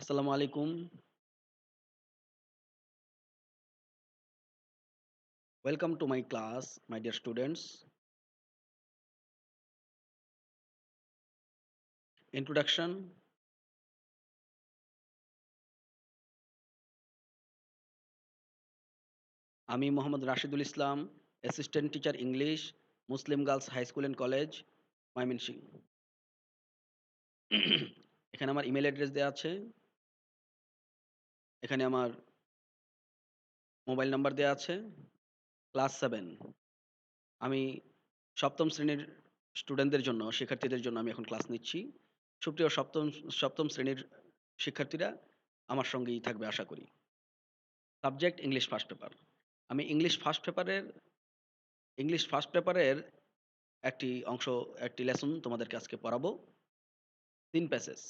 আসসালামু আলাইকুম। Welcome to my class, my dear students. Introduction. আমি Mohammad Rashidul Islam, assistant teacher English, Muslim girls high school and college, Mymensingh. এখানে আমার email address দেওয়া আছে। এখানে আমার মোবাইল নাম্বার দেওয়া আছে। ক্লাস 7। আমি সপ্তম শ্রেণীর স্টুডেন্টদের জন্য, শিক্ষার্থীদের জন্য আমি এখন ক্লাস নিচ্ছি। সুপ্রিয় সপ্তম শ্রেণীর শিক্ষার্থীরা আমার সঙ্গেই থাকবে আশা করি। Subject English first paper. আমি ইংলিশ ফার্স্ট পেপারের একটি অংশ, একটি লেসন তোমাদেরকে আজকে পড়াবো। 3 passage.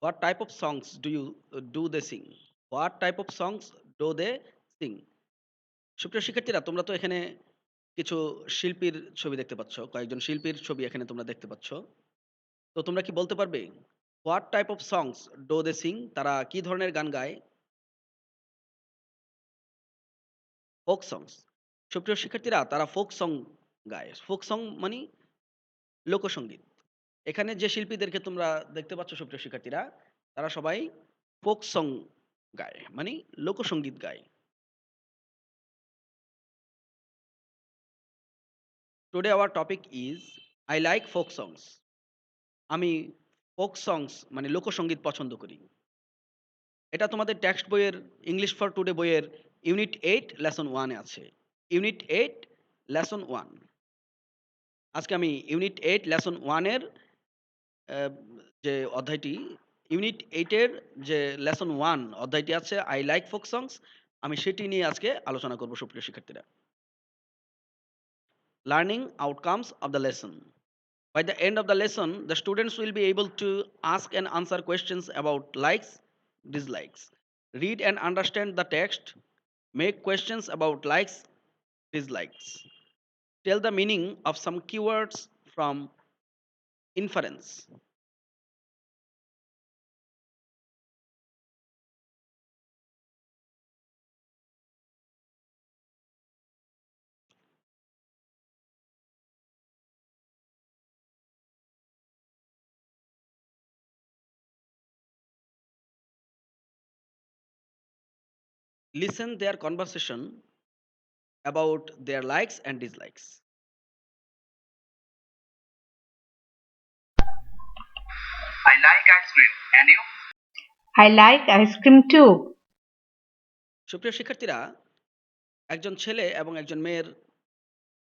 What type of songs do they sing? What type of songs do they sing? সুপ্রিয় শিক্ষার্থীরা, তোমরা তো এখানে কিছু শিল্পীর ছবি দেখতে পাচ্ছ। কয়েকজন শিল্পীর ছবি এখানে তোমরা দেখতে পাচ্ছ। তো তোমরা কি বলতে পারবে? What type of songs do they sing? তারা কি ধরনের গান গায়? ফোক সংস। সুপ্রিয় শিক্ষার্থীরা, তারা ফোক সং গায়। ফোক সং মানে লোকসঙ্গীত। এখানে যে শিল্পীদেরকে তোমরা দেখতে পাচ্ছ সুপ্রিয় শিক্ষার্থীরা, তারা সবাই ফোক সং গায়, মানে লোকসঙ্গীত গায়। Today our topic is I like folk songs. আমি ফোক সংস মানে লোকসঙ্গীত পছন্দ করি। এটা তোমাদের টেক্সট বইয়ের ইংলিশ ফর টুডে বইয়ের ইউনিট 8 লেসন 1 এ আছে। Unit 8 lesson 1। আজকে আমি ইউনিট 8 লেসন 1 এর যে অধ্যায়টি, ইউনিট 8 এর যে লেসন 1 অধ্যায়টি আছে আই লাইক ফোক সংস, আমি সেটি নিয়ে আজকে আলোচনা করব সুপ্রিয় শিক্ষার্থীরা। Learning outcomes of the lesson. By the end of the lesson, the students will be able to ask and answer questions about likes, dislikes, read and understand the text, make questions about likes, dislikes, tell the meaning of some keywords from inference. Listen their conversation about their likes and dislikes. I like ice cream. And you? I like ice cream too. সুপ্রিয় শিক্ষার্থীরা, একজন ছেলে এবং একজন মেয়ের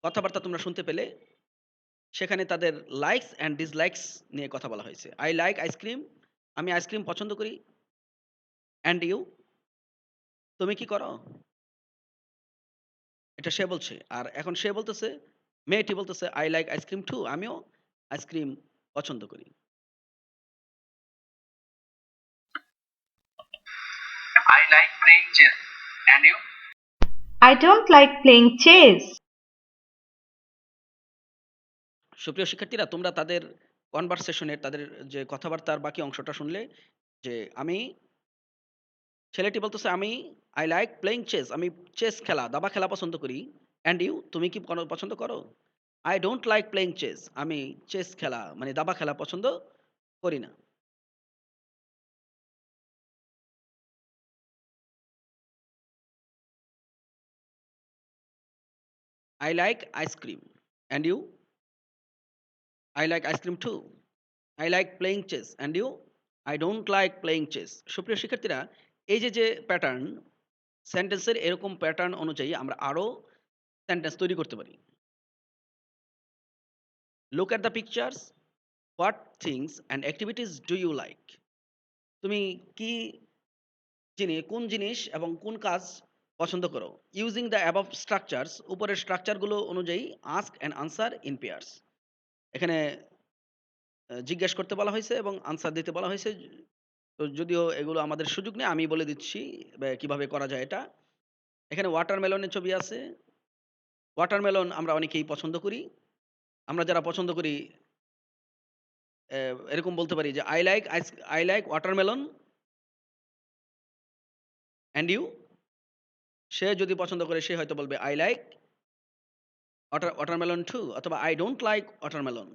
কথাবার্তা তোমরা শুনতে পেলে। সেখানে তাদের লাইকস অ্যান্ড ডিসলাইকস নিয়ে কথা বলা হয়েছে। আই লাইক আইসক্রিম, আমি আইসক্রিম পছন্দ করি। অ্যান্ড ইউ, তুমি কি করো? এটা সে বলছে। আর এখন সে বলতেছে, মেয়েটি বলতেছে আই লাইক আইসক্রিম টু, আমিও আইসক্রিম পছন্দ করি। I like playing chess. And you? I don't like playing chess. সুপ্রিয় শিক্ষার্থীরা, তোমরা তাদের কনভারসেশনের, তাদের যে কথাবার্তার বাকি অংশটা শুনলে যে ছেলেটি বলতেছে আমি আই লাইক প্লেইং চেস, আমি চেস খেলা, দাবা খেলা পছন্দ করি। অ্যান্ড ইউ, তুমি কি পছন্দ করো? I don't like playing chess, আমি চেস খেলা মানে দাবা খেলা পছন্দ করি না। I like ice cream. And you? I like ice cream too. I like playing chess. And you? I don't like playing chess. সুপ্রিয় শিক্ষার্থীরা, এই যে প্যাটার্ন, সেন্টেন্সের এরকম প্যাটার্ন অনুযায়ী আমরা আরো সেন্টেন্স তৈরি করতে পারি। Look at the pictures. What things and activities do you like? তুমি কি কোন জিনিস এবং কোন কাজ পছন্দ করো? ইউজিং দ্য অ্যাবভ স্ট্রাকচারস, উপরের স্ট্রাকচারগুলো অনুযায়ী ask and answer in pairs. এখানে জিজ্ঞেস করতে বলা হয়েছে এবং আনসার দিতে বলা হয়েছে। তো যদিও এগুলো আমাদের সুযোগ নেই, আমি বলে দিচ্ছি কিভাবে করা যায় এটা। এখানে ওয়াটারমেলনের ছবি আছে, ওয়াটারমেলন আমরা অনেকেই পছন্দ করি। আমরা যারা পছন্দ করি এরকম বলতে পারি যে, "I like watermelon and you?" সে যদি পছন্দ করে সে হয়তো বলবে, "I like watermelon too" অথবা "I don't like watermelon.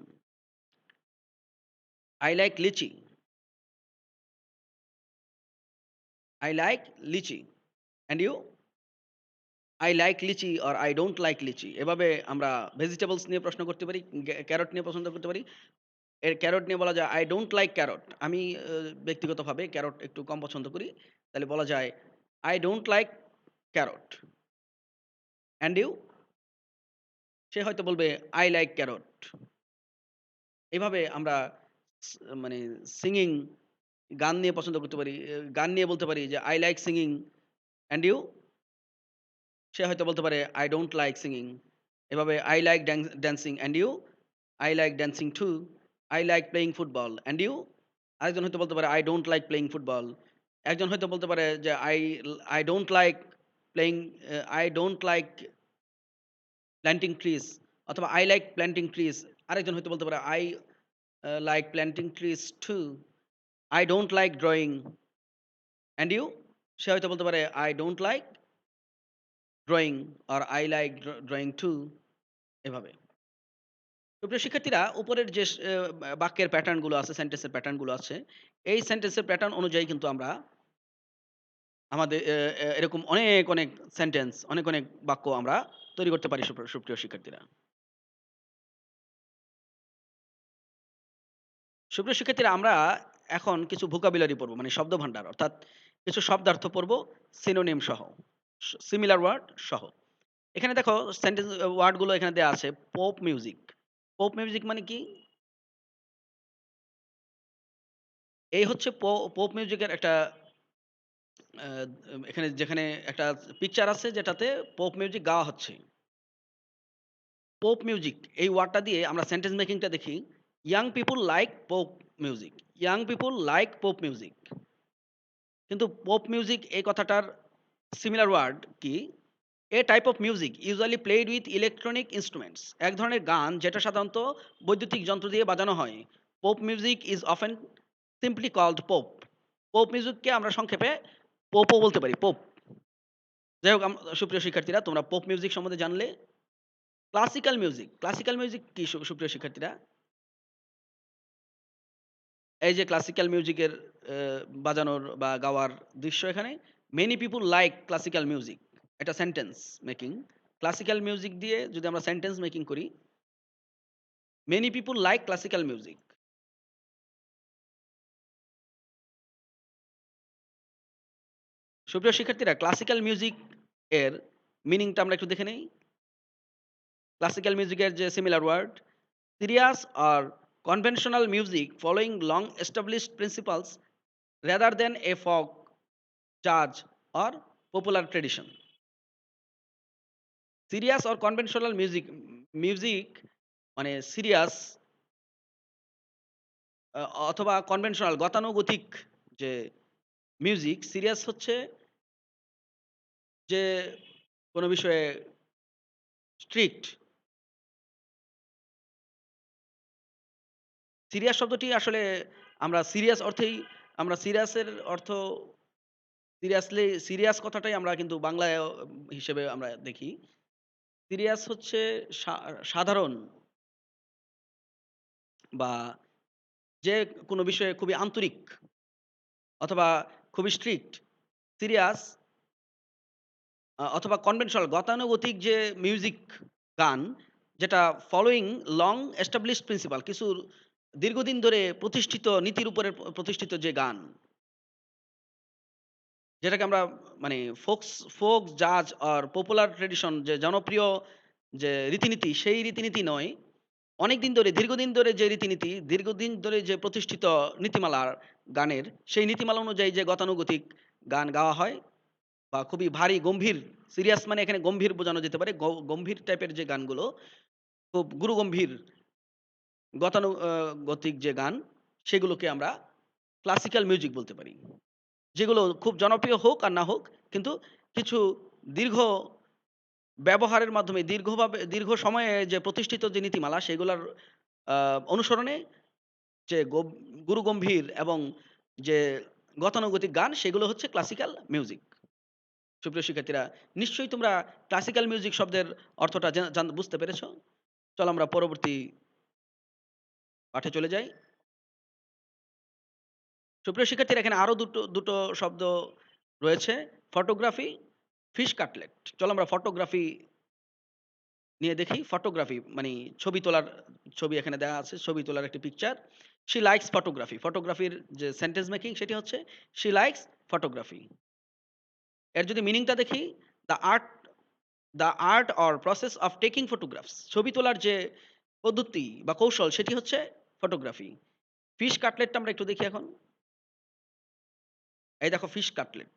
I like lychee. I like lychee. And you?" I like lychee or I don't like lychee এভাবে আমরা ভেজিটেবলস নিয়ে প্রশ্ন করতে পারি, ক্যারট নিয়ে পছন্দ করতে পারি। ক্যারট নিয়ে বলা যায়, "I don't like carrot." আমি ব্যক্তিগতভাবে ক্যারট একটু কম পছন্দ করি। তাহলে বলা যায়, "I don't like carrot. And you?" সে হয়তো বলবে, "I like carrot." এভাবে আমরা স মানে সিঙ্গিং গান নিয়ে পছন্দ করতে পারি। গান নিয়ে বলতে পারি যে, "I like singing. And you?" সে হয়তো বলতে পারে, "I don't like singing." এভাবে, "I like dancing. And you?" "I like dancing too. I like playing football. And you?" আরেকজন হয়তো বলতে পারে, "I don't like playing football." একজন হয়তো বলতে পারে যে, I don't like playing I don't like planting trees" অথবা "I like planting trees." আরেকজন হয়তো বলতে পারে, "I like planting trees too. I don't like drawing. And you?" সে হয়তো বলতে পারে, "I don't like drawing" or "I like drawing too" এভাবে। তো প্রিয় শিক্ষার্থীরা, উপরের যে বাক্যের প্যাটার্ন গুলো আছে, সেন্টেন্সের প্যাটার্ন গুলো আছে, এই সেন্টেন্সের প্যাটার্ন অনুযায়ী কিন্তু আমরা আমাদের এরকম অনেক সেন্টেন্স, অনেক বাক্য আমরা তৈরি করতে পারি সুপ্রিয় শিক্ষার্থীরা। সুপ্রিয় শিক্ষার্থীরা, আমরা এখন কিছু ভোকাবুলারি পড়ব, মানে শব্দভান্ডার, অর্থাৎ কিছু শব্দার্থ পড়ব সিনোনিম সহ, সিমিলার ওয়ার্ড সহ। এখানে দেখো সেন্টেন্স ওয়ার্ড গুলো এখানে দেয়া আছে। Pop music. পপ মিউজিক মানে কি? এই হচ্ছে পপ মিউজিকের একটা আ এখানে যেখানে একটা পিকচার আছে যেটাতে পপ মিউজিক গাওয়া হচ্ছে। পপ মিউজিক এই ওয়ার্ডটা দিয়ে আমরা সেন্টেন্স মেকিংটা দেখি। Young people like pop music. Young people like pop music. কিন্তু পপ মিউজিক এই কথাটার সিমিলার ওয়ার্ড কি? A type of music usually played with electronic instruments. এক ধরনের গান যেটা সাধারণত বৈদ্যুতিক যন্ত্র দিয়ে বাজানো হয়। Pop music is often simply called pop. Pop মিউজিককে আমরা সংক্ষেপে পোপও বলতে পারি, পোপ। যাই হোক, সুপ্রিয় শিক্ষার্থীরা, তোমরা পপ মিউজিক সম্বন্ধে জানলে। Classical music. ক্লাসিক্যাল মিউজিক কি সুপ্রিয় শিক্ষার্থীরা? এই যে ক্লাসিক্যাল মিউজিকের বাজানোর বা গাওয়ার দৃশ্য এখানে। Many people like classical music. এটা সেন্টেন্স মেকিং। ক্লাসিক্যাল মিউজিক দিয়ে যদি আমরা সেন্টেন্স মেকিং করি, many people like classical music. সুপ্রিয় শিক্ষার্থীরা, ক্লাসিক্যাল মিউজিক এর মিনিংটা আমরা একটু দেখে নেই। ক্লাসিক্যাল মিউজিকের যে similar word, serious or conventional music following long established principles rather than a folk, jazz or popular tradition. Serious or conventional music, music মানে সিরিয়াস অথবা কনভেনশনাল গতানুগতিক যে মিউজিক। সিরিয়াস হচ্ছে যে কোনো বিষয়ে স্ট্রিক্ট। সিরিয়াস শব্দটি আসলে আমরা সিরিয়াস অর্থেই, আমরা সিরিয়াসের অর্থ সিরিয়াস কথাটাই আমরা কিন্তু বাংলায় হিসেবে আমরা দেখি। সিরিয়াস হচ্ছে সাধারণ বা যে কোনো বিষয়ে খুবই আন্তরিক অথবা খুবই স্ট্রিক্ট। সিরিয়াস অথবা কনভেনশনাল গতানুগতিক যে মিউজিক গান, যেটা ফলোইং লং এস্টাবলিশড প্রিন্সিপাল, কিছু দীর্ঘদিন ধরে প্রতিষ্ঠিত নীতির উপরে প্রতিষ্ঠিত যে গান, যেটাকে আমরা মানে ফোক জাজ আর পপুলার ট্র্যাডিশন, যে জনপ্রিয় যে রীতিনীতি, সেই রীতিনীতি নয়। অনেকদিন ধরে, দীর্ঘদিন ধরে যে রীতিনীতি, দীর্ঘদিন ধরে যে প্রতিষ্ঠিত নীতিমালার গানের, সেই নীতিমালা অনুযায়ী যে গতানুগতিক গান গাওয়া হয় বা খুবই ভারী গম্ভীর। সিরিয়াস মানে এখানে গম্ভীর বোঝানো যেতে পারে। গম্ভীর টাইপের যে গানগুলো, খুব গুরুগম্ভীর গতিক যে গান, সেগুলোকে আমরা ক্লাসিক্যাল মিউজিক বলতে পারি। যেগুলো খুব জনপ্রিয় হোক আর না হোক, কিন্তু কিছু দীর্ঘ ব্যবহারের মাধ্যমে দীর্ঘ সময়ে যে প্রতিষ্ঠিত যে নীতিমালা সেগুলার অনুসরণে যে গুরুগম্ভীর এবং যে গতানুগতিক গান সেগুলো হচ্ছে ক্লাসিক্যাল মিউজিক। সুপ্রিয় শিক্ষার্থীরা, নিশ্চয়ই তোমরা ক্লাসিক্যাল মিউজিক শব্দের অর্থটা বুঝতে পেরেছ? চলো আমরা পরবর্তী পাঠে চলে যাই। সুপ্রিয় শিক্ষার্থীরা, এখানে আরো দুটো শব্দ রয়েছে, ফটোগ্রাফি, ফিশ কাটলেট। চলো আমরা ফটোগ্রাফি নিয়ে দেখি। ফটোগ্রাফি মানে ছবি তোলার, ছবি এখানে দেওয়া আছে, ছবি তোলার একটি পিকচার। She likes photography. ফটোগ্রাফির যে সেন্টেন্স মেকিং সেটি হচ্ছে শি লাইকস ফটোগ্রাফি। এর যদি মিনিংটা দেখি, the art the art or process of taking photographs. ছবি তোলার যে পদ্ধতি বা কৌশল সেটি হচ্ছে ফটোগ্রাফি। ফিশ কাটলেটটা আমরা একটু দেখি এখন। এই দেখো ফিশ কাটলেট।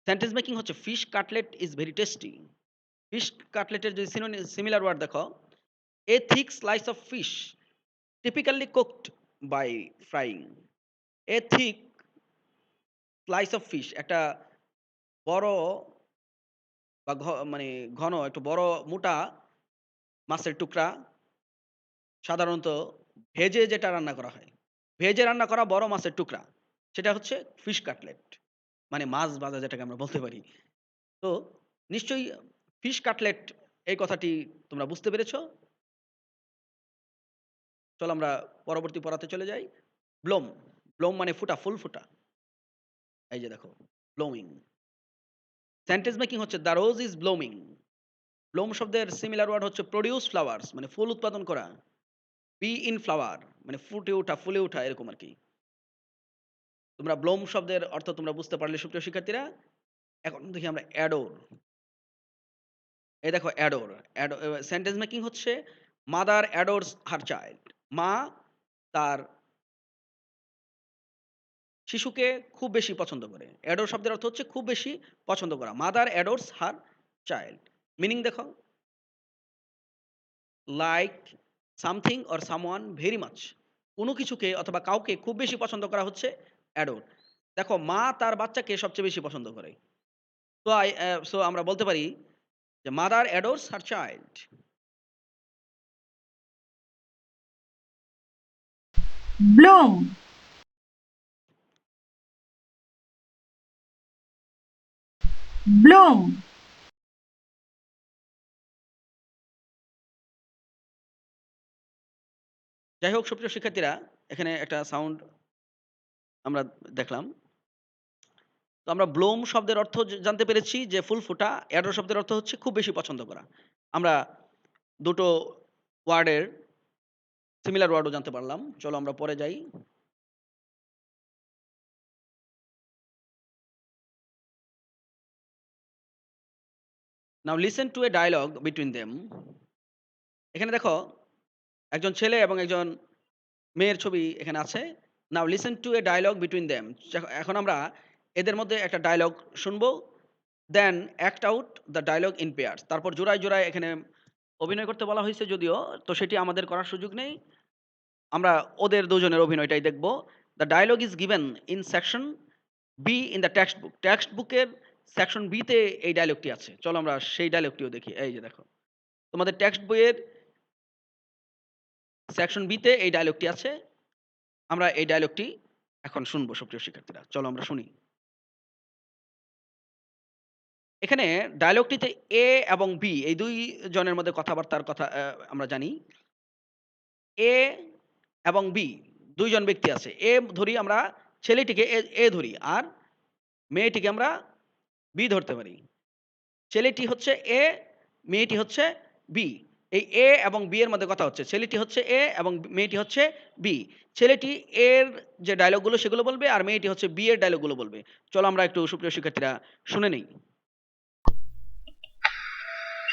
সেন্টেন্স মেকিং হচ্ছে fish cutlet is very tasty. Fish কাটলেটের যদি সিমিলার ওয়ার্ড দেখো, a thick slice of fish typically cooked by frying. A thick slice of fish, একটা বড় বা মানে ঘন একটু বড় মোটা মাছের টুকরা, সাধারণত ভেজে যেটা রান্না করা হয়, ভেজে রান্না করা বড় মাছের টুকরা, সেটা হচ্ছে ফিশ কাটলেট, মানে মাছ ভাজা যেটাকে আমরা বলতে পারি। তো নিশ্চয়ই ফিশ কাটলেট এই কথাটি তোমরা বুঝতে পেরেছো। চলো আমরা পরবর্তী পড়াতে চলে যাই। ব্লোম। ব্লোম মানে ফুটা, ফুল ফুটা। এই যে দেখো, ব্লোমিং। সেন্টেন্স মেকিং হচ্ছে দ্য রোজ ইজ ব্লোমিং। ব্লোম শব্দের সিমিলার ওয়ার্ড হচ্ছে প্রডিউস ফ্লাওয়ার্স, মানে ফুল উৎপাদন করা। বি ইন ফ্লাওয়ার মানে ফুটে ওঠা, ফুলে ওঠা, এরকম আর কি। তোমরা ব্লোম শব্দের অর্থ তোমরা বুঝতে পারলে সুপ্রিয় শিক্ষার্থীরা। এখন দেখি আমরা অ্যাডোর। এই দেখো অ্যাডোর। সেন্টেন্স মেকিং হচ্ছে মাদার অ্যাডোরস হার চাইল্ড। মা তার শিশুকে খুব বেশি পছন্দ করে। অ্যাডোর শব্দের অর্থ হচ্ছে খুব বেশি পছন্দ করা। Mother adores her child. Meaning দেখো, like something or someone very much. কোনো কিছুকে অথবা কাউকে খুব বেশি পছন্দ করা হচ্ছে অ্যাডোর। দেখো মা তার বাচ্চাকে সবচেয়ে বেশি পছন্দ করে। সো আমরা বলতে পারি যে mother adores her child. bloom, bloom, যাই হোক সুপ্রিয় শিক্ষার্থীরা, এখানে একটা সাউন্ড আমরা দেখলাম। তো আমরা ব্লোম শব্দের অর্থ জানতে পেরেছি যে ফুল ফোটা। অ্যাডোর শব্দের অর্থ হচ্ছে খুব বেশি পছন্দ করা। আমরা দুটো ওয়ার্ডের সিমিলার ওয়ার্ডও জানতে পারলাম। চলো আমরা পরে যাই। Now listen to a dialogue between them. এখানে দেখো একজন ছেলে এবং একজন মেয়ের ছবি এখানে আছে। Now listen to a dialogue between them. এখন আমরা এদের মধ্যে একটা ডায়ালগ শুনবো। Then act out the dialogue in pairs. তারপর জোড়ায় জোড়ায় এখানে অভিনয় করতে বলা হয়েছে যদিও, তো সেটি আমাদের করার সুযোগ নেই। আমরা ওদের দুজনের অভিনয়টাই দেখব। The dialogue is given in section B in the text book. Text বুকের সেকশন বিতে এই ডায়লগটি আছে। চলো আমরা সেই ডায়লগটিও দেখি। এই যে দেখো, তোমাদের টেক্সট বইয়ের সেকশন বিতে এই ডায়লগটি আছে। আমরা এই ডায়লগটি এখন শুনবো সুপ্রিয় শিক্ষার্থীরা। চলো আমরা শুনি। এখানে ডায়লগটিতে এ এবং বি এই দুই জনের মধ্যে কথাবার্তার কথা আমরা জানি। এ এবং বি দুইজন ব্যক্তি আছে। এ ধরি আমরা, ছেলেটিকে এ ধরি, আর মেয়েটিকে আমরা বি ধরতে পারি। ছেলেটি হচ্ছে এ, মেয়েটি হচ্ছে বি। এই এ এবং বি এর মধ্যে কথা হচ্ছে। ছেলেটি হচ্ছে এ এবং মেয়েটি হচ্ছে বি। ছেলেটি এর যে ডায়লগগুলো সেগুলো বলবে, আর মেয়েটি হচ্ছে বি এর ডায়লগগুলো বলবে। চলো আমরা একটু সুপ্রিয় শিক্ষার্থীরা শুনে নেই।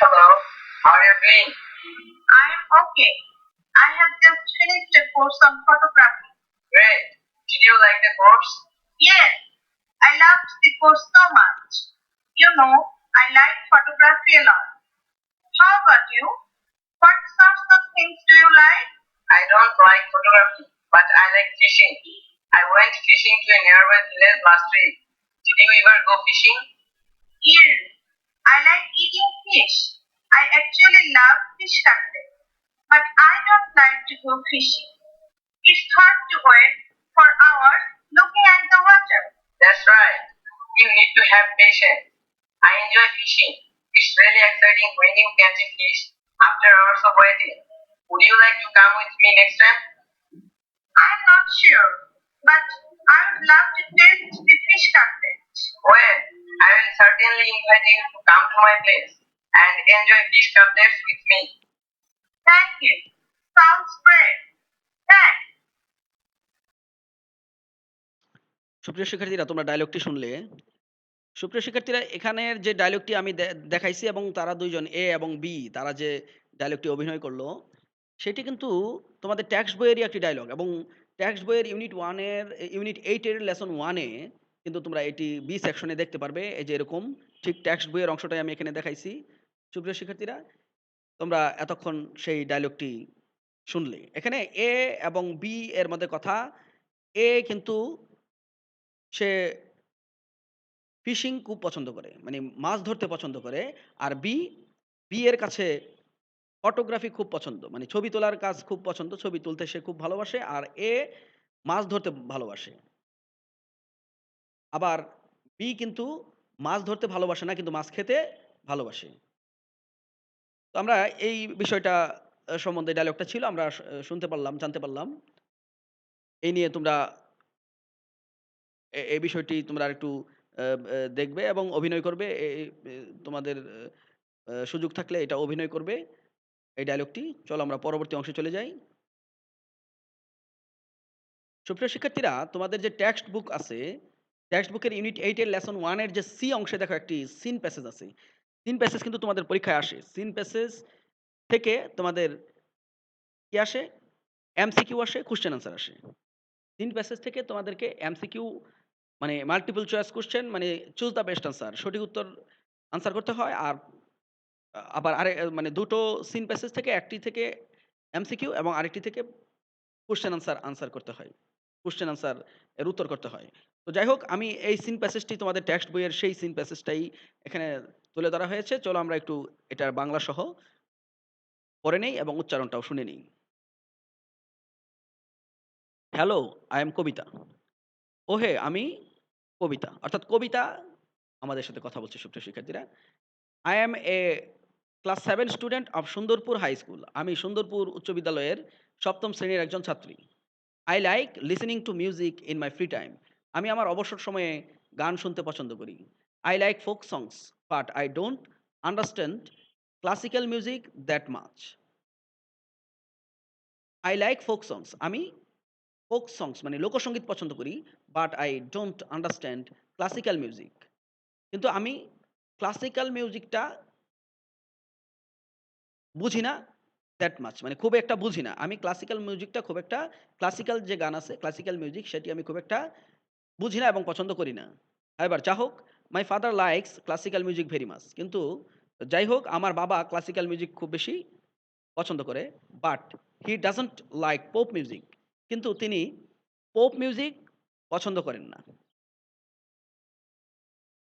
Hello, how are you doing? I am okay. I have just finished a course on photography. Great. Did you like the course? Yes, I loved the course so much. You know, I like photography a lot. How about you? What sorts of things do you like? I don't like photography, but I like fishing. I went fishing to a nearby village last week. Did you ever go fishing? Yes, I like eating fish. I actually love fish cutlet, but I don't like to go fishing. It's hard to wait for hours looking at the water. That's right. You need to have patience. I enjoy fishing. It's really exciting when you catch a fish after hours of waiting. Would you like to come with me next time? I'm not sure, but I would love to taste the fish cutlet. Well, I will certainly invite you to come to my place and enjoy fish cutlets with me. Thank you. Sounds great. Thanks. সুপ্রিয় শিক্ষার্থীরা তোমরা ডায়ালগটি শুনলে। সুপ্রিয় শিক্ষার্থীরা এখানের যে ডায়ালগটি আমি দেখাইছি এবং তারা ২ জন এ এবং বি তারা যে ডায়ালগটি অভিনয় করলো, সেটি কিন্তু তোমাদের টেক্সট বইয়েরই একটি ডায়ালগ এবং টেক্সট বইয়ের ইউনিট 8 এর লেসন 1 এ কিন্তু তোমরা এটি বি সেকশনে দেখতে পারবে। এই যে এরকম ঠিক টেক্সট বইয়ের অংশটাই আমি এখানে দেখাইছি। সুপ্রিয় শিক্ষার্থীরা, তোমরা এতক্ষণ সেই ডায়ালগটি শুনলে। এখানে এ এবং বি এর মধ্যে কথা, এ কিন্তু সে ফিশিং খুব পছন্দ করে, মানে মাছ ধরতে পছন্দ করে। আর বি এর কাছে ফটোগ্রাফি খুব পছন্দ, মানে ছবি তোলার কাজ খুব পছন্দ, ছবি তুলতে সে খুব ভালোবাসে। আর এ মাছ ধরতে ভালোবাসে। আবার বি কিন্তু মাছ ধরতে ভালোবাসে না, কিন্তু মাছ খেতে ভালোবাসে। তো আমরা এই বিষয়টা সম্বন্ধে ডায়লগটা ছিল, আমরা শুনতে পারলাম, জানতে পারলাম। এই নিয়ে তোমরা এই বিষয়টি তোমরা আরেকটু আ আ দেখবে এবং অভিনয় করবে। তোমাদের সুযোগ থাকলে এটা অভিনয় করবে এই ডায়লগটি। চলো আমরা পরবর্তী অংশে চলে যাই। সুপ্রিয় শিক্ষার্থীরা, তোমাদের যে টেক্সট বুক আছে, টেক্সট বুকের ইউনিট 8 এর লেসন 1 এর যে সি অংশে দেখো একটি সিন প্যাসেজ আছে। সিন প্যাসেজ কিন্তু তোমাদের পরীক্ষায় আসে। সিন প্যাসেজ থেকে তোমাদের কি আসে? এমসিকিউ আসে, কোয়েশ্চেন আনসার আসে। সিন প্যাসেজ থেকে তোমাদেরকে এমসিকিউ মানে মাল্টিপল চয়েস কোয়েশ্চেন, মানে চুজ দ্য বেস্ট আনসার, সঠিক উত্তর আনসার করতে হয়। আর আবার মানে দুটো সিন প্যাসেজ থেকে একটি থেকে এমসিকিউ এবং আরেকটি থেকে কোয়েশ্চেন আনসার আনসার করতে হয়। কোয়েশ্চেন আনসার এর উত্তর করতে হয়। তো যাই হোক, আমি এই সিন প্যাসেজটি তোমাদের টেক্সট বইয়ের সেই সিন প্যাসেজটাই এখানে তুলে ধরা হয়েছে। চলো আমরা একটু এটার বাংলা সহ পড়ে নেই এবং উচ্চারণটাও শুনে নিই। হ্যালো, আই এম কবিতা। ওহে, আমি কবিতা। অর্থাৎ কবিতা আমাদের সাথে কথা বলছে। সুপ্রিয় শিক্ষার্থীরা, I am a class 7 student of Sundarpur high school. আমি সুন্দরপুর উচ্চ বিদ্যালয়ের ৭ম শ্রেণীর একজন ছাত্রী। I like listening to music in my free time. আমি আমার অবসর সময়ে গান শুনতে পছন্দ করি। I like folk songs, but I don't understand classical music that much. I like folk songs. আমি folk songs মানে লোকসঙ্গীত পছন্দ করি, but I don't understand classical music. কিন্তু আমি ক্লাসিক্যাল মিউজিকটা বুঝি না দ্যাট মাচ, মানে খুব একটা বুঝি না। আমি ক্লাসিক্যাল মিউজিকটা খুব একটা, ক্লাসিক্যাল যে গান আছে, ক্লাসিক্যাল মিউজিক সেটি আমি খুব একটা বুঝি না এবং পছন্দ করি না। এবার যা হোক, my father likes classical music very much. কিন্তু যাই হোক, আমার বাবা ক্লাসিক্যাল মিউজিক খুব বেশি পছন্দ করে। But he doesn't like pop music. কিন্তু তিনি পপ মিউজিক পছন্দ করেন না।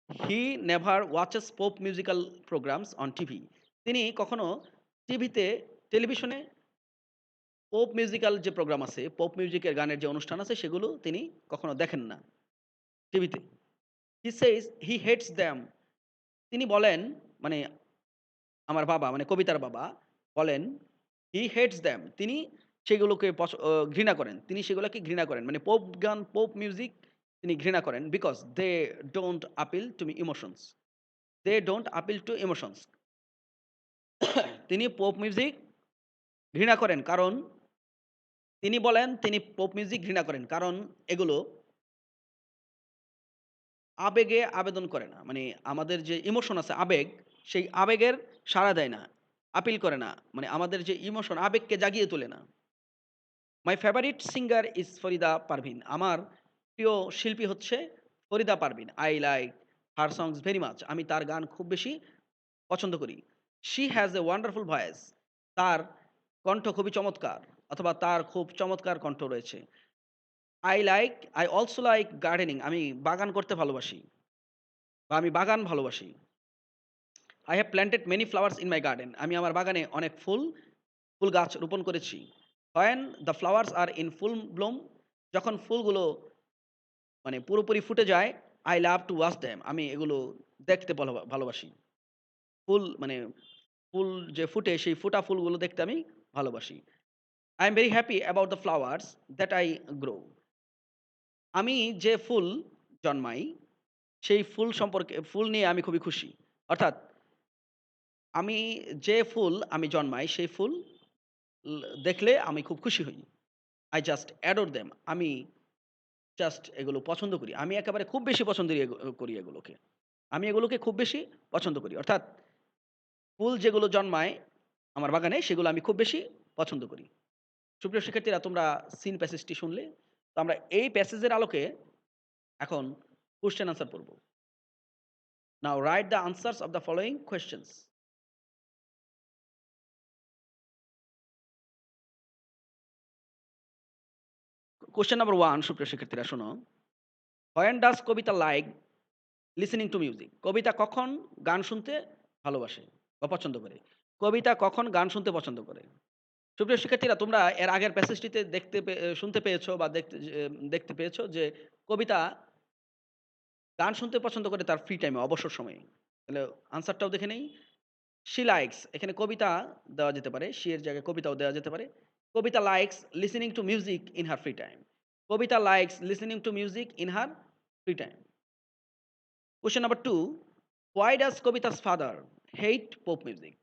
He never watches pop musical programs on TV. তিনি কখনো টিভিতে, টেলিভিশনে পপ মিউজিক্যাল যে প্রোগ্রাম আছে, পপ মিউজিকের গানের যে অনুষ্ঠান আছে সেগুলো তিনি কখনো দেখেন না টিভিতে। হি সেইজ হি হেটস দ্যাম। তিনি বলেন, মানে আমার বাবা মানে কবিতার বাবা বলেন, হি হেটস দ্যাম, তিনি সেগুলোকে ঘৃণা করেন। তিনি সেগুলোকে ঘৃণা করেন। মানে পপ গান, পপ মিউজিক তিনি ঘৃণা করেন। Because they don't appeal to me emotions. They don't appeal to emotions. তিনি পপ মিউজিক ঘৃণা করেন কারণ তিনি বলেন তিনি পপ মিউজিক ঘৃণা করেন কারণ এগুলো আবেগে আবেদন করে না। মানে আমাদের যে ইমোশন আছে, আবেগ, সেই আবেগের সাড়া দেয় না, আপিল করে না। মানে আমাদের যে ইমোশন, আবেগকে জাগিয়ে তোলে না। My favourite singer is Farida Parvin. আমার প্রিয় শিল্পী হচ্ছে Farida Parvin. I like her songs very much. আমি তার গান খুব বেশি পছন্দ করি। She has a wonderful voice. তার কণ্ঠ খুবই চমৎকার, অথবা তার খুব চমৎকার কণ্ঠ রয়েছে। I also like gardening. আমি বাগান করতে ভালোবাসি বা আমি বাগান ভালোবাসি। I have planted many flowers in my garden. আমি আমার বাগানে অনেক ফুল গাছ রোপণ করেছি। When the flowers are in full bloom, যখন ফুলগুলো মানে পুরোপুরি ফুটে যায়, I love to watch them, আমি এগুলো দেখতে ভালোবাসি। মানে ফুল যে ফুটে সেই ফুটা ফুলগুলো দেখতে আমি ভালোবাসি। I am very happy about the flowers that I grow. আমি যে ফুল জন্মাই সেই ফুল নিয়ে আমি খুবই খুশি। অর্থাৎ আমি যে ফুল আমি জন্মাই সেই ফুল দেখলে আমি খুব খুশি হই। আই জাস্ট অ্যাডোর দেম, আমি জাস্ট এগুলো পছন্দ করি। আমি একেবারে খুব বেশি পছন্দ করি এগুলোকে। আমি এগুলোকে খুব বেশি পছন্দ করি। অর্থাৎ ফুল যেগুলো জন্মায় আমার বাগানে সেগুলো আমি খুব বেশি পছন্দ করি। সুপ্রিয় শিক্ষার্থীরা, তোমরা সিন প্যাসেজটি শুনলে। তো আমরা এই প্যাসেজের আলোকে এখন কোয়েশ্চেন আনসার পড়ব। Now write the answers of the following questions. Question number 1, সুপ্রিয় শিক্ষার্থীরা শোনো। When does Kabita like listening to music? Kabita কখন গান শুনতে ভালোবাসে বা পছন্দ করে? কবিতা কখন গান শুনতে পছন্দ করে? সুপ্রিয় শিক্ষার্থীরা, তোমরা এর আগের প্যাসেজটিতে শুনতে পেয়েছো বা দেখতে পেয়েছো যে কবিতা গান শুনতে পছন্দ করে তার ফ্রি টাইমে, অবসর সময়ে। তাহলে আনসারটাও দেখে নেই। শি লাইকস, এখানে কবিতা দেওয়া যেতে পারে, শি এর জায়গায় কবিতাও দেওয়া যেতে পারে। Kabita likes listening to music in her free time. Kabita likes listening to music in her free time. Question number 2, why does Kabita's father hate pop music?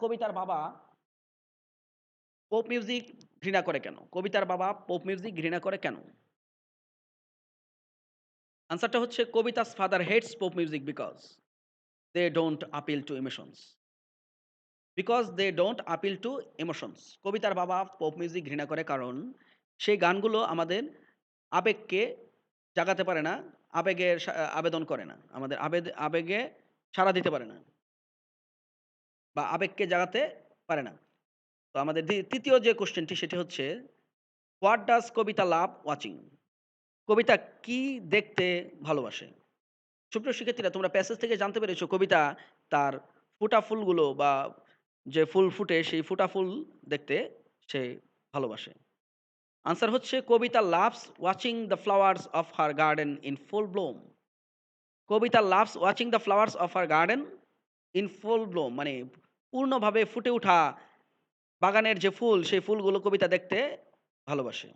কবিতার বাবা পপ মিউজিক ঘৃণা করে কেন? কবিতার বাবা পপ মিউজিক ঘৃণা করে কেন? আনসারটা হচ্ছে Kabita's father hates pop music because they don't appeal to emotions. Because they don't appeal to emotions. কবিতার বাবা পপ মিউজিক ঘৃণা করে কারণ সেই গানগুলো আমাদের আবেগকে জাগাতে পারে না, আবেদন করে না। আমাদের আবেগে সাড়া দিতে পারে না বা আবেগকে জাগাতে পারে না। তো আমাদের তৃতীয় যে কোশ্চেনটি সেটি হচ্ছে, what does Kabita love watching? Kabita কি দেখতে ভালোবাসে? সুপ্রিয় শিক্ষার্থীরা, তোমরা প্যাসেজ থেকে জানতে পেরেছো কবিতা তার ফুটা ফুলগুলো বা যে ফুল ফুটে সেই ফুটা ফুল দেখতে সে ভালোবাসে। আনসার হচ্ছে Kavita loves watching the flowers of her garden in full bloom. Kavita loves watching the flowers of her garden in full bloom, মানে পূর্ণভাবে ফুটে ওঠা বাগানের যে ফুল সেই ফুলগুলো কবিতা দেখতে ভালোবাসে।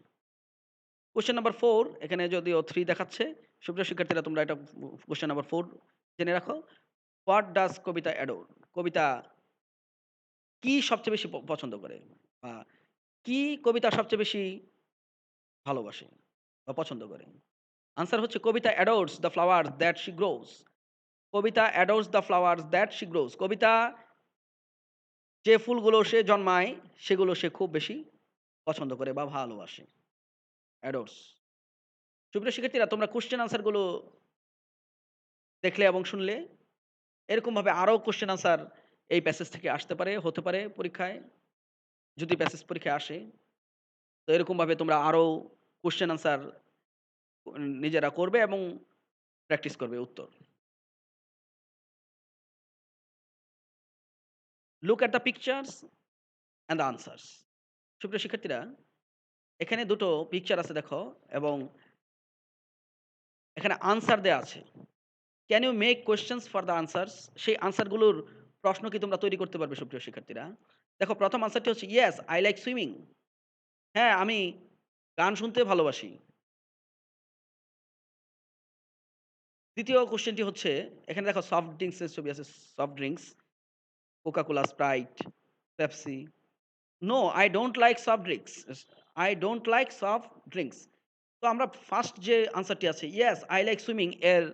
কোশ্চেন নাম্বার 4, এখানে যদিও 3 দেখাচ্ছে। সুপ্রিয় শিক্ষার্থীরা, তোমরা এটা কোশ্চেন নাম্বার 4 জেনে রাখো। What does Kavita adore? Kavita কি সবচেয়ে বেশি পছন্দ করে? বা কি কবিতা সবচেয়ে বেশি ভালোবাসে বা পছন্দ করে? আনসার হচ্ছে Kavita adores the flowers that she grows. Kavita adores the flowers that she grows. Kavita যে ফুলগুলো সে জন্মায় সেগুলো সে খুব বেশি পছন্দ করে বা ভালোবাসে। অ্যাডোরস। সুপ্রিয় শিক্ষার্থীরা, তোমরা কোশ্চেন আনসার গুলো দেখলে এবং শুনলে। এরকমভাবে আরও কোশ্চেন আনসার এই প্যাসেজ থেকে আসতে পারে, হতে পারে পরীক্ষায়, যদি প্যাসেজ পরীক্ষায় আসে। তো এরকমভাবে তোমরা আরও কোশ্চেন আনসার নিজেরা করবে এবং প্র্যাকটিস করবে উত্তর। Look at the pictures and the answers. সুপ্রিয় শিক্ষার্থীরা, এখানে দুটো পিকচার আছে দেখো, এবং এখানে আনসার দেয়া আছে। Can you make questions for the answers? সেই আনসারগুলোর প্রশ্ন কি তোমরা তৈরি করতে পারবে সুপ্রিয় শিক্ষার্থীরা? দেখো, প্রথম আনসারটি হচ্ছে ইয়েস আই লাইক সুইমিং। হ্যাঁ, আমি গান শুনতে ভালোবাসি। দ্বিতীয় কোশ্চেনটি হচ্ছে, এখানে দেখো সফট ড্রিংকস এর ছবি আছে। Soft drinks, Coca Cola, Sprite, Pepsi. No, I don't like soft drinks. I don't like soft drinks. তো আমরা ফার্স্ট যে আনসারটি আছে ইয়েস আই লাইক সুইমিং এর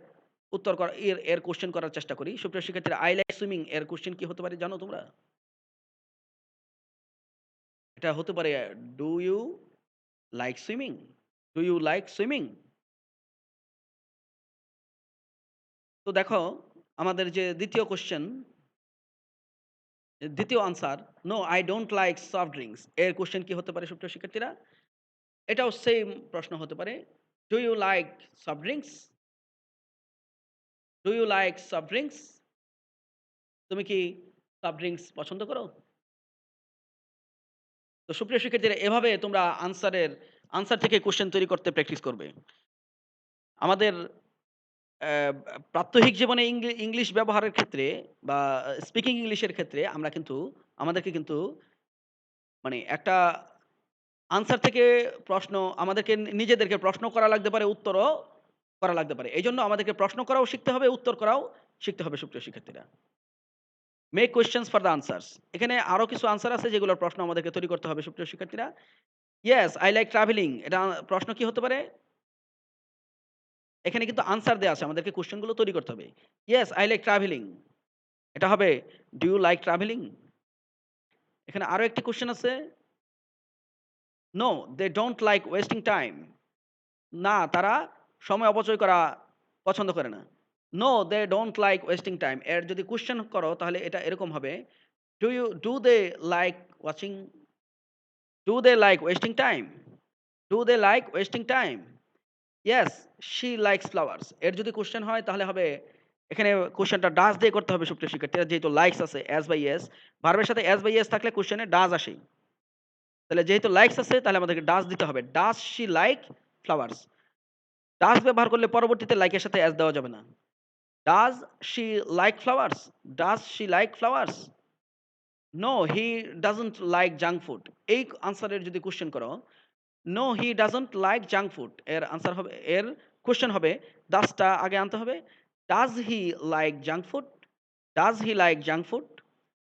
উত্তর করা, এর কোশ্চেন করার চেষ্টা করি। সুপ্রিয় শিক্ষার্থীরা, আই লাইক সুইমিং এর কোশ্চেন কি হতে পারে জানো তোমরা? এটা হতে পারে, do you like swimming? Do you like swimming? তো দেখো, আমাদের যে দ্বিতীয় কোশ্চেন, দ্বিতীয় answer, no I don't like soft drinks এর কোশ্চেন কি হতে পারে সুপ্রিয় শিক্ষার্থীরা? এটাও সেম প্রশ্ন হতে পারে, do you like soft drinks? Do you like soft drinks? তুমি কি সফট ড্রিংকস পছন্দ করো? তো সুপ্রিয় শিক্ষার্থীরা এভাবে তোমরা আনসার থেকে কোয়েশ্চেন তৈরি করতে প্র্যাকটিস করবে। আমাদের প্রাত্যহিক জীবনে ইংলিশ ব্যবহারের ক্ষেত্রে বা স্পিকিং ইংলিশের ক্ষেত্রে আমাদেরকে কিন্তু মানে একটা আনসার থেকে প্রশ্ন আমাদেরকে নিজেদেরকে প্রশ্ন করা লাগতে পারে, উত্তরও করা লাগতে পারে। এইজন্য আমাদেরকে প্রশ্ন করাও শিখতে হবে, উত্তর করাও শিখতে হবে সুপ্রিয় শিক্ষার্থীরা। Make questions for the answers. এখানে আরো কিছু আনসার আছে যেগুলোর প্রশ্ন আমাদেরকে তৈরি করতে হবে সুপ্রিয় শিক্ষার্থীরা। Yes, I like travelling. এটা প্রশ্ন কি হতে পারে? এখানে কিন্তু আনসার দেয়া আছে। আমাদেরকে কোয়েশ্চেন গুলো তৈরি করতে হবে। Yes, I like travelling. এটা হবে ডু ইউ লাইক ট্রাভেলিং? এখানে আরো একটি কোয়েশ্চেন আছে। No, they don't like wasting time. না, তারা সময় অপচয় করা পছন্দ করে না। No, they don't like wasting time. এর যদি কোয়েশ্চেন করো তাহলে এটা এরকম হবে। Do they like watching do they like wasting time? Do they like wasting time? Yes, she likes flowers. এর যদি কোয়েশ্চেন হয় তাহলে হবে এখানে কোয়েশ্চেনটা ডাজ দিয়ে করতে হবে সুপ্রিয় শিক্ষার্থীরা। যেহেতু লাইকস আছে অ্যাজ বাই এস, ভার্বের সাথে অ্যাজ বাই এস থাকলে কোয়েশ্চেনে ডাজ আসেই। তাহলে যেহেতু লাইকস আছে তাহলে আমাদেরকে ডাজ দিতে হবে। Does she like flowers? Does ব্যবহার করলে পরবর্তীতে লাইকের সাথে অ্যাজ দেওয়া যাবে না। Does she like flowers? Does she like flowers? No, he doesn't like junk food. এই আনসারের যদি কোয়েশ্চেন করো, no he doesn't like junk food, এর আনসার হবে, এর কোয়েশ্চেন হবে ডাজটা আগে আনতে হবে। Does he like junk food? Does he like junk food?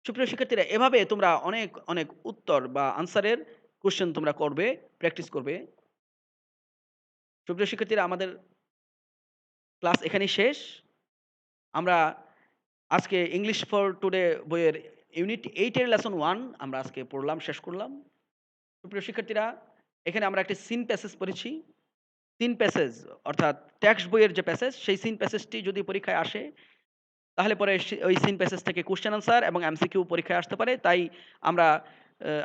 সুপ্রিয় শিক্ষার্থীরা এভাবে তোমরা অনেক অনেক উত্তর বা আনসারের কোয়েশ্চেন তোমরা করবে, প্র্যাকটিস করবে। সুপ্রিয় শিক্ষার্থীরা আমাদের ক্লাস এখানেই শেষ। আমরা আজকে ইংলিশ ফর টুডে বইয়ের ইউনিট 8 এর লেসন 1 আমরা আজকে পড়লাম, শেষ করলাম। সুপ্রিয় শিক্ষার্থীরা এখানে আমরা একটি সিন প্যাসেজ পড়েছি। সিন প্যাসেজ অর্থাৎ টেক্সট বইয়ের যে প্যাসেজ, সেই সিন প্যাসেজটি যদি পরীক্ষায় আসে তাহলে পরে ওই সিন প্যাসেজ থেকে কোশ্চেন আনসার এবং এমসিকিউ পরীক্ষায় আসতে পারে। তাই আমরা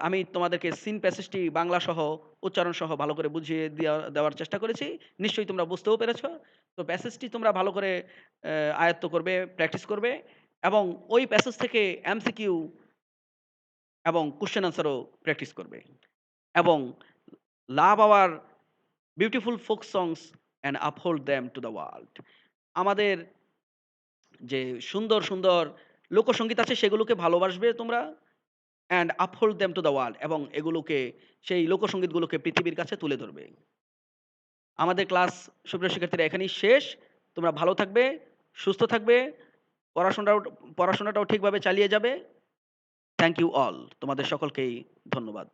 আমি তোমাদেরকে সিন প্যাসেজটি বাংলা সহ উচ্চারণ সহ ভালো করে বুঝিয়ে দেওয়ার চেষ্টা করেছি। নিশ্চয়ই তোমরা বুঝতেও পেরেছ। তো প্যাসেজটি তোমরা ভালো করে আয়ত্ত করবে, প্র্যাকটিস করবে এবং ওই প্যাসেজ থেকে এমসিকিউ এবং কোশ্চেন আনসারও প্র্যাকটিস করবে এবং love our beautiful folk songs and uphold them to the world. আমাদের যে সুন্দর সুন্দর লোকসঙ্গীত আছে সেগুলোকে ভালোবাসবে তোমরা, and uphold them to the world, এবং এগুলোকে সেই লোকসঙ্গীতগুলোকে পৃথিবীর কাছে তুলে ধরবে। আমাদের ক্লাস সুপ্রিয় শিক্ষার্থীরা এখানেই শেষ। তোমরা ভালো থাকবে, সুস্থ থাকবে, পড়াশোনাটাও ঠিকভাবে চালিয়ে যাবে। Thank you all. তোমাদের সকলকেই ধন্যবাদ।